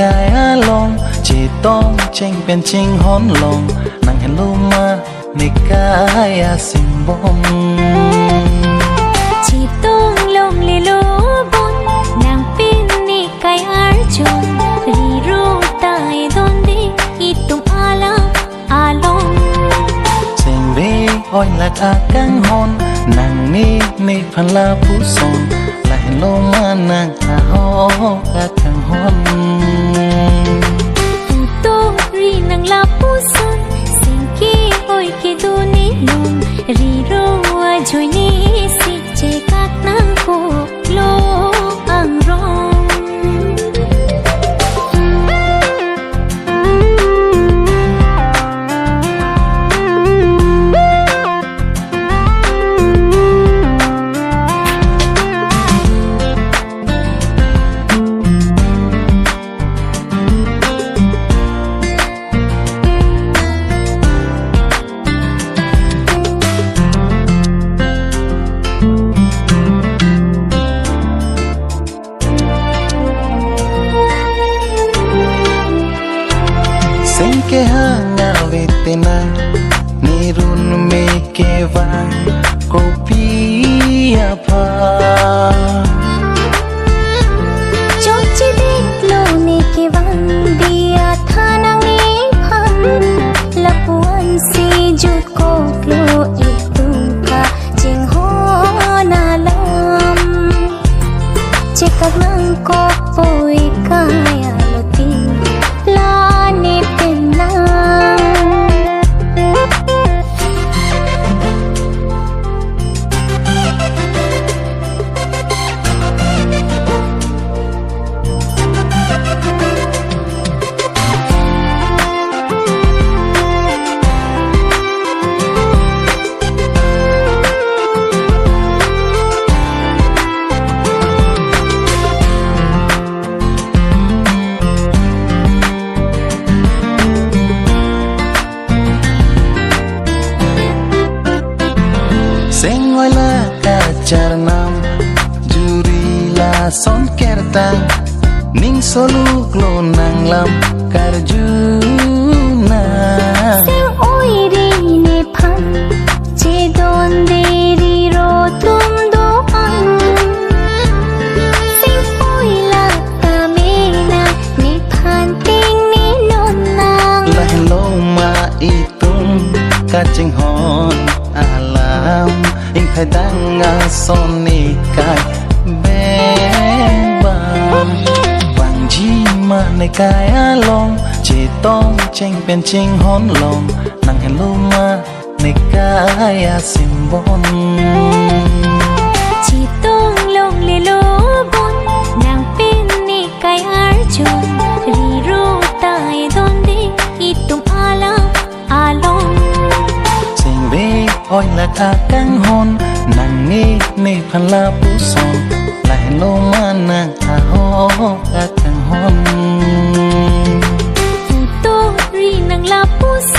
กายอารมณ์จีต้องเจงเป็นจริงฮ้อนลงนั่งเห็นลูมาในกายอาสิมบมจีต้องลงเลโลบนนางเป็นในกายอาจนรีรู้ตายดนดีอีตุมอาลาอาลมเสียงเรีอ้อยหลักอากังฮอนนางนี้ในพันลาผู้สนและเห็นลูมานางอาฮออากังฮอนรีนังลาผู้สนเสียงกี้โอยกี้ดูนี่ลมรีรู้ว่าช่วยนี่สิเจกักนังโคโลอังรองSengke hanga vetena nirun meke van kopi apa Chochi deklo neke van dia thanang ni phan lapuan si jut koklo itumka jing ho na lam chekak nang ko poi kaya loti la ni Sengoy la kacar nam juri la son kertang ning solu glo nang lam karjuna Seng oi ri ne phan che don de ri ro tum do ang Seng oi la ta me na ne phan ting ni non nang La hello ma itum kaching hon alam ing khai dang a son ni kai be bang ji maในกายอารมณ์จีต้องเจงเป็นจริงฮ้อนลงนั่งเห็นลูมาในกายอาสิมบนจีต้องลงเลโลบนนางเป็นในกายอาจนรีรู้ตายดนดีอีตุมอาลาอาลมเสียงเวอ้อยหลักอากังฮอนนางนี้ในพันลาผู้สนและเห็นลูมานางอาฮออากังฮอนรีนังลาผู้ส